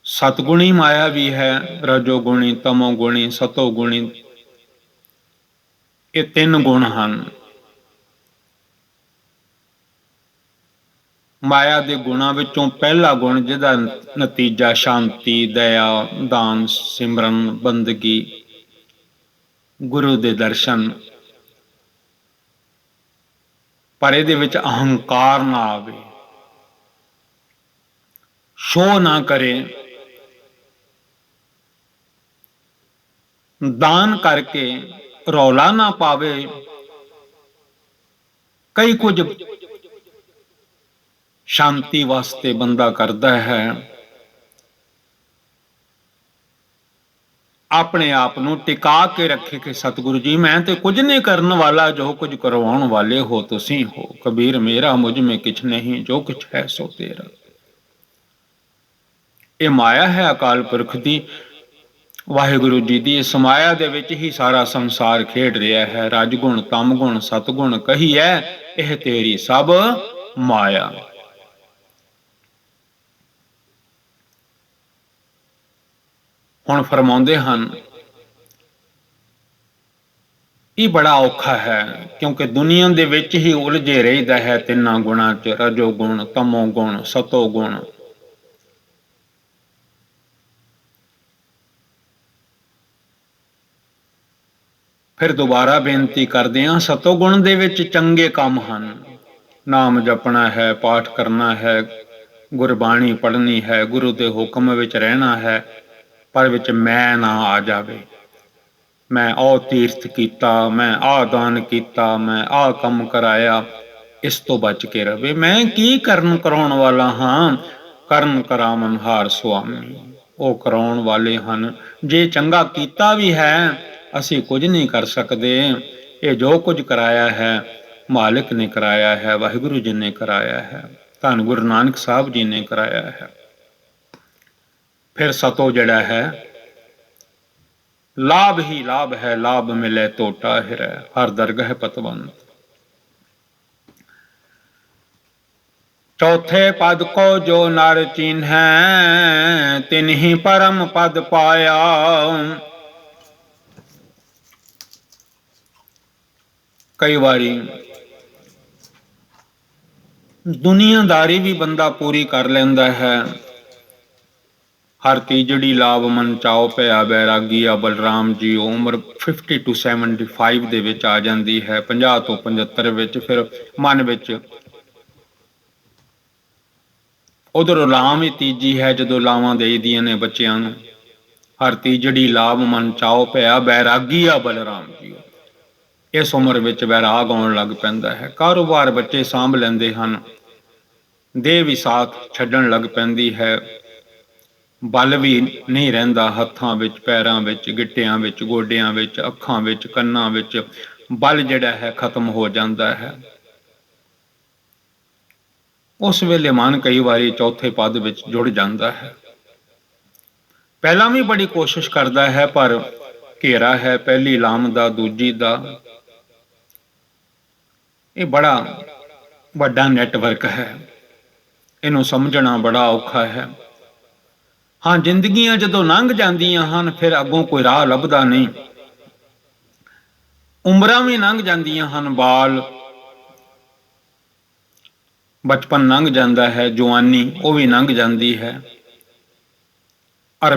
ਸਤਗੁਣੀ ਮਾਇਆ ਵੀ ਹੈ, ਰਜੋ ਗੁਣੀ, ਤਮੋ ਗੁਣੀ, ਸਤੋ ਗੁਣੀ। ਇਹ ਤਿੰਨ ਗੁਣ ਹਨ। ਮਾਇਆ ਦੇ ਗੁਣਾਂ ਵਿੱਚੋਂ ਪਹਿਲਾ ਗੁਣ, ਜਿਹਦਾ ਨਤੀਜਾ ਸ਼ਾਂਤੀ, ਦਇਆ, ਦਾਨ, ਸਿਮਰਨ, ਬੰਦਗੀ, ਗੁਰੂ ਦੇ ਦਰਸ਼ਨ, ਪਰ ਇਹਦੇ ਵਿੱਚ ਅਹੰਕਾਰ ਨਾ ਆਵੇ, ਸ਼ੋਅ ਨਾ ਕਰੇ, ਦਾਨ ਕਰਕੇ ਰੌਲਾ ਨਾ ਪਾਵੇ। ਕਈ ਕੁਝ ਸ਼ਾਂਤੀ ਵਾਸਤੇ ਬੰਦਾ ਕਰਦਾ ਹੈ, ਆਪਣੇ ਆਪ ਨੂੰ ਟਿਕਾ ਕੇ ਰੱਖੇ ਕਿ ਸਤਿਗੁਰੂ ਜੀ ਮੈਂ ਤੇ ਕੁਝ ਨਹੀਂ ਕਰਨ ਵਾਲਾ, ਜੋ ਕੁਝ ਕਰਵਾਉਣ ਵਾਲੇ ਹੋ ਤੁਸੀਂ ਹੋ। ਕਬੀਰ ਮੇਰਾ ਮੁਝ ਮੇਂ ਕਿਛ ਨਹੀਂ, ਜੋ ਕੁਛ ਹੈ ਸੋ ਤੇਰਾ। ਇਹ ਮਾਇਆ ਹੈ ਅਕਾਲ ਪੁਰਖ ਦੀ, ਵਾਹਿਗੁਰੂ ਜੀ ਦੀ। ਇਸ ਮਾਇਆ ਦੇ ਵਿੱਚ ਹੀ ਸਾਰਾ ਸੰਸਾਰ ਖੇਡ ਰਿਹਾ ਹੈ। ਰਜਗੁਣ, ਤਮਗੁਣ, ਸਤਗੁਣ ਕਹੀਐ, ਇਹ ਤੇਰੀ ਸਭ ਮਾਇਆ। ਹੁਣ ਫਰਮਾਉਂਦੇ ਹਨ, ਇਹ ਬੜਾ ਔਖਾ ਹੈ, ਕਿਉਂਕਿ ਦੁਨੀਆ ਦੇ ਵਿੱਚ ਹੀ ਉਲਝੇ ਰਹਿਦਾ ਹੈ ਤਿੰਨਾਂ ਗੁਣਾਂ 'ਚ, ਰਜੋ ਗੁਣ, ਤਮੋ ਗੁਣ, ਸਤੋ ਗੁਣ। ਫਿਰ ਦੁਬਾਰਾ ਬੇਨਤੀ ਕਰਦੇ ਹਾਂ, ਸਤੋ ਗੁਣ ਦੇ ਵਿੱਚ ਚੰਗੇ ਕੰਮ ਹਨ। ਨਾਮ ਜਪਣਾ ਹੈ, ਪਾਠ ਕਰਨਾ ਹੈ, ਗੁਰਬਾਣੀ ਪੜ੍ਹਨੀ ਹੈ, ਗੁਰੂ ਦੇ ਹੁਕਮ ਵਿੱਚ ਰਹਿਣਾ ਹੈ, ਪਰ ਵਿੱਚ ਮੈਂ ਨਾ ਆ ਜਾਵੇ। ਮੈਂ ਆਹ ਤੀਰਥ ਕੀਤਾ, ਮੈਂ ਆਹ ਦਾਨ ਕੀਤਾ, ਮੈਂ ਆਹ ਕੰਮ ਕਰਾਇਆ, ਇਸ ਤੋਂ ਬਚ ਕੇ ਰਵੇ। ਮੈਂ ਕੀ ਕਰਨ ਕਰਾਉਣ ਵਾਲਾ ਹਾਂ? ਕਰਨ ਕਰਾਵਨ ਹਾਰ ਸੁਆਮੀ, ਉਹ ਕਰਾਉਣ ਵਾਲੇ ਹਨ। ਜੇ ਚੰਗਾ ਕੀਤਾ ਵੀ ਹੈ, ਅਸੀਂ ਕੁਝ ਨਹੀਂ ਕਰ ਸਕਦੇ। ਇਹ ਜੋ ਕੁਝ ਕਰਾਇਆ ਹੈ, ਮਾਲਿਕ ਨੇ ਕਰਾਇਆ ਹੈ, ਵਾਹਿਗੁਰੂ ਜੀ ਨੇ ਕਰਾਇਆ ਹੈ, ਧੰਨ ਗੁਰੂ ਨਾਨਕ ਸਾਹਿਬ ਜੀ ਨੇ ਕਰਾਇਆ ਹੈ। ਫਿਰ ਸਤੋ ਜਿਹੜਾ ਹੈ, ਲਾਭ ਹੀ ਲਾਭ ਹੈ, ਲਾਭ ਮਿਲੇ ਤੋਟਾ ਹਿਰੈ, ਹਰ ਦਰਗਹ ਪਤਵੰਤ। ਚੌਥੇ ਪਦ ਕੋ ਜੋ ਨਰ ਚੀਨ੍ਹੈ, ਤਿਨहि ਪਰਮ ਪਦ ਪਾਇਆ। ਕਈ ਵਾਰੀ ਦੁਨੀਆਦਾਰੀ ਵੀ ਬੰਦਾ ਪੂਰੀ ਕਰ ਲੈਂਦਾ ਹੈ। ਹਰ ਤੀਜੜੀ ਲਾਭ ਮਨ ਚਾਉ ਪਿਆ ਬੈਰਾਗੀਆ। ਬਲਰਾਮ ਜੀ ਉਮਰ 50 to 75 ਦੇ ਵਿੱਚ ਆ ਜਾਂਦੀ ਹੈ, 50 ਤੋਂ 75 ਵਿੱਚ। ਫਿਰ ਮਨ ਵਿੱਚ ਉਧਰ ਲਾਮ ਹੀ ਤੀਜੀ ਹੈ, ਜਦੋਂ ਲਾਵਾਂ ਦੇਈਦੀਆਂ ਨੇ ਬੱਚਿਆਂ ਨੂੰ। ਹਰ ਤੀਜੜੀ ਲਾਭ ਮਨ ਚਾਉ ਪਿਆ ਬੈਰਾਗੀਆ ਬਲਰਾਮ ਜੀ। ਇਸ ਉਮਰ ਵਿੱਚ ਵੈਰਾਗ ਆਉਣ ਲੱਗ ਪੈਂਦਾ ਹੈ। ਕਾਰੋਬਾਰ ਬੱਚੇ ਸਾਂਭ ਲੈਂਦੇ ਹਨ, ਦੇਹ ਵੀ ਸਾਥ ਛੱਡਣ ਲੱਗ ਪੈਂਦੀ ਹੈ, ਬਲ ਵੀ ਨਹੀਂ ਰਹਿੰਦਾ ਹੱਥਾਂ ਵਿੱਚ, ਪੈਰਾਂ ਵਿੱਚ, ਗਿੱਟਿਆਂ ਵਿੱਚ, ਗੋਡਿਆਂ ਵਿੱਚ, ਅੱਖਾਂ ਵਿੱਚ, ਕੰਨਾਂ ਵਿੱਚ। ਬਲ ਜਿਹੜਾ ਹੈ ਖਤਮ ਹੋ ਜਾਂਦਾ ਹੈ। ਉਸ ਵੇਲੇ ਮਨ ਕਈ ਵਾਰੀ ਚੌਥੇ ਪਦ ਵਿੱਚ ਜੁੜ ਜਾਂਦਾ ਹੈ। ਪਹਿਲਾਂ ਵੀ ਬੜੀ ਕੋਸ਼ਿਸ਼ ਕਰਦਾ ਹੈ, ਪਰ ਘੇਰਾ ਹੈ ਪਹਿਲੀ ਲਾਮ ਦਾ, ਦੂਜੀ ਦਾ। ਇਹ ਬੜਾ ਵੱਡਾ ਨੈਟਵਰਕ ਹੈ, ਇਹਨੂੰ ਸਮਝਣਾ ਬੜਾ ਔਖਾ ਹੈ। ਹਾਂ, ਜ਼ਿੰਦਗੀਆਂ ਜਦੋਂ ਲੰਘ ਜਾਂਦੀਆਂ ਹਨ, ਫਿਰ ਅੱਗੋਂ ਕੋਈ ਰਾਹ ਲੱਭਦਾ ਨਹੀਂ। ਉਮਰਾਂ ਵੀ ਲੰਘ ਜਾਂਦੀਆਂ ਹਨ, ਬਾਲ ਬਚਪਨ ਲੰਘ ਜਾਂਦਾ ਹੈ, ਜਵਾਨੀ ਉਹ ਵੀ ਲੰਘ ਜਾਂਦੀ ਹੈ। ਔਰ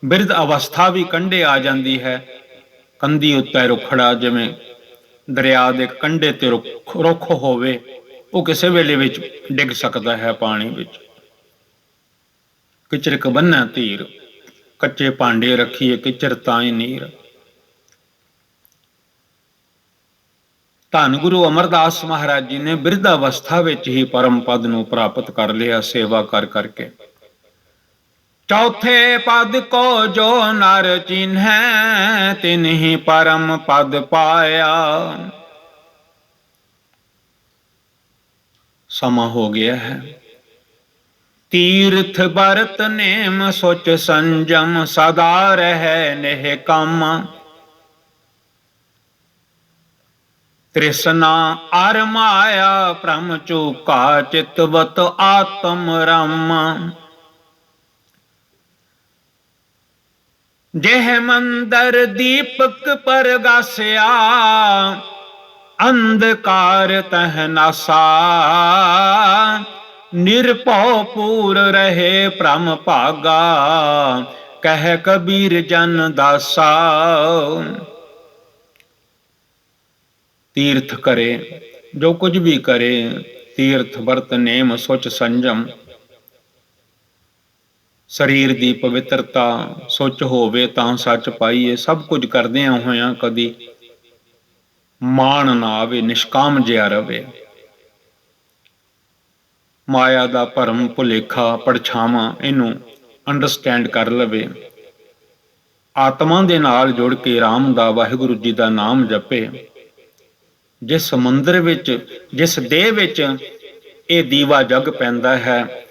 ਬਿਰਧ ਅਵਸਥਾ ਵੀ ਕੰਢੇ ਆ ਜਾਂਦੀ ਹੈ। ਕੰਧੀ ਉੱਤੇ ਰੁੱਖੜਾ, ਜਿਵੇਂ ਦਰਿਆ ਦੇ ਕੰਢੇ ਤੇ ਰੁੱਖ ਹੋਵੇ, ਉਹ ਕਿਸੇ ਵੇਲੇ ਵਿੱਚ ਡਿੱਗ ਸਕਦਾ ਹੈ ਪਾਣੀ ਵਿੱਚ। ਕਿਚਰਕ ਬੰਨ੍ਹੈ ਧੀਰ, ਕੱਚੇ ਭਾਂਡੇ ਰੱਖੀਏ ਕਿਚਰ ਤਾਈਂ ਨੀਰ। ਧੰਨ ਗੁਰੂ ਅਮਰਦਾਸ ਮਹਾਰਾਜ ਜੀ ਨੇ ਬਿਰਧ ਅਵਸਥਾ ਵਿੱਚ ਹੀ ਪਰਮ ਪਦ ਨੂੰ ਪ੍ਰਾਪਤ ਕਰ ਲਿਆ, ਸੇਵਾ ਕਰ ਕਰਕੇ। चौथे पद को जो नर चिन्है, तिन्हीं परम पद पाया। समा हो गया है। तीर्थ बरत नेम सोच संजम, सदा रहे नेह काम। तृष्णा अर माया प्रम चूका, चितवत आत्म रम। जेह मंदर दीपक परगास्या, अंधकार तह नासा। निरपौ पूर रहे प्रम भागा, कह कबीर जन दासा। तीर्थ करे, जो कुछ भी करे, तीर्थ वर्त नेम सोच संजम। ਸਰੀਰ ਦੀ ਪਵਿੱਤਰਤਾ ਸੁੱਚ ਹੋਵੇ ਤਾਂ ਸੱਚ ਪਾਈਏ। ਸਭ ਕੁਝ ਕਰਦਿਆਂ ਹੋਇਆਂ ਕਦੀ ਮਾਣ ਨਾ ਆਵੇ, ਨਿਸ਼ਕਾਮ ਜਿਹਾ ਰਵੇ। ਮਾਇਆ ਦਾ ਭਰਮ ਭੁਲੇਖਾ ਪਰਛਾਵਾਂ ਇਹਨੂੰ ਅੰਡਰਸਟੈਂਡ ਕਰ ਲਵੇ। ਆਤਮਾ ਦੇ ਨਾਲ ਜੁੜ ਕੇ ਰਾਮ ਦਾ, ਵਾਹਿਗੁਰੂ ਜੀ ਦਾ ਨਾਮ ਜਪੇ। ਜਿਸ ਮੰਦਰ ਵਿੱਚ, ਜਿਸ ਦੇਹ ਵਿੱਚ ਇਹ ਦੀਵਾ ਜਗ ਪੈਂਦਾ ਹੈ,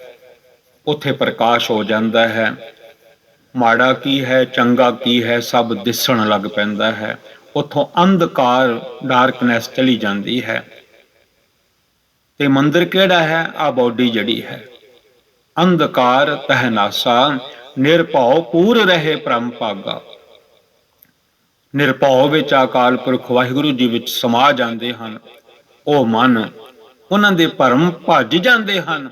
ਉੱਥੇ ਪ੍ਰਕਾਸ਼ ਹੋ ਜਾਂਦਾ ਹੈ। ਮਾੜਾ ਕੀ ਹੈ, ਚੰਗਾ ਕੀ ਹੈ, ਸਭ ਦਿਸਣ ਲੱਗ ਪੈਂਦਾ ਹੈ। ਉੱਥੋਂ ਅੰਧਕਾਰ, ਡਾਰਕਨੈਸ ਚਲੀ ਜਾਂਦੀ ਹੈ। ਤੇ ਮੰਦਰ ਕਿਹੜਾ ਹੈ? ਆ ਬੋਡੀ ਜਿਹੜੀ ਹੈ। ਅੰਧਕਾਰ ਤਹਿ ਨਾਸਾ, ਨਿਰਭਉ ਪੂਰ ਰਹੇ ਭ੍ਰਮ ਭਾਗਾ। ਨਿਰਭਉ ਵਿੱਚ ਅਕਾਲ ਪੁਰਖ ਵਾਹਿਗੁਰੂ ਜੀ ਵਿੱਚ ਸਮਾ ਜਾਂਦੇ ਹਨ। ਉਹ ਮਨ, ਉਹਨਾਂ ਦੇ ਭਰਮ ਭੱਜ ਜਾਂਦੇ ਹਨ,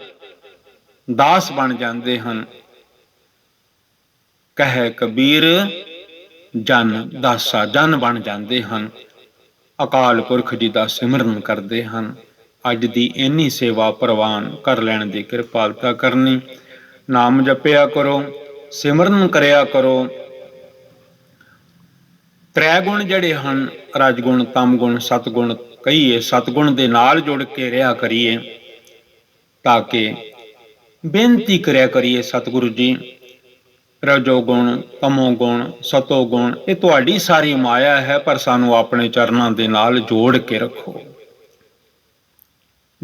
ਦਾਸ ਬਣ ਜਾਂਦੇ ਹਨ। ਕਹੇ ਕਬੀਰ ਜਨ ਦਾਸਾ, ਜਨ ਬਣ ਜਾਂਦੇ ਹਨ। ਅਕਾਲ ਪੁਰਖ ਜੀ ਦਾ ਸਿਮਰਨ ਕਰਦੇ ਹਨ। ਅੱਜ ਦੀ ਇੰਨੀ ਸੇਵਾ ਪ੍ਰਵਾਨ ਕਰ ਲੈਣ ਦੀ ਕਿਰਪਾਲਤਾ ਕਰਨੀ। ਨਾਮ ਜਪਿਆ ਕਰੋ, ਸਿਮਰਨ ਕਰਿਆ ਕਰੋ। ਤ੍ਰੈ ਗੁਣ ਜਿਹੜੇ ਹਨ, ਰਜਗੁਣ, ਤਮ ਗੁਣ, ਸਤਗੁਣ ਕਹੀਏ, ਸਤਗੁਣ ਦੇ ਨਾਲ ਜੁੜ ਕੇ ਰਿਹਾ ਕਰੀਏ, ਤਾਂ ਕਿ ਬੇਨਤੀ ਕਰਿਆ ਕਰੀਏ, ਸਤਿਗੁਰੂ ਜੀ ਰਜੋ ਗੁਣ, ਤਮੋ ਗੁਣ, ਸਤੋ ਗੁਣ, ਇਹ ਤੁਹਾਡੀ ਸਾਰੀ ਮਾਇਆ ਹੈ, ਪਰ ਸਾਨੂੰ ਆਪਣੇ ਚਰਨਾਂ ਦੇ ਨਾਲ ਜੋੜ ਕੇ ਰੱਖੋ।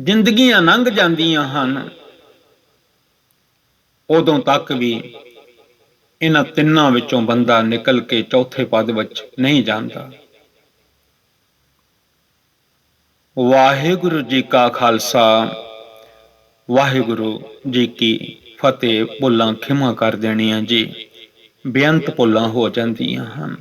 ਜ਼ਿੰਦਗੀਆਂ ਲੰਘ ਜਾਂਦੀਆਂ ਹਨ, ਉਦੋਂ ਤੱਕ ਵੀ ਇਹਨਾਂ ਤਿੰਨਾਂ ਵਿੱਚੋਂ ਬੰਦਾ ਨਿਕਲ ਕੇ ਚੌਥੇ ਪਦ ਵਿੱਚ ਨਹੀਂ ਜਾਂਦਾ। ਵਾਹਿਗੁਰੂ ਜੀ ਕਾ ਖਾਲਸਾ, ਵਾਹਿਗੁਰੂ ਜੀ ਕੀ ਫਤਿਹ। ਭੁੱਲਾਂ ਖਿਮਾ ਕਰ ਦੇਣੀਆਂ ਜੀ, ਬੇਅੰਤ ਭੁੱਲਾਂ ਹੋ ਜਾਂਦੀਆਂ ਹਨ।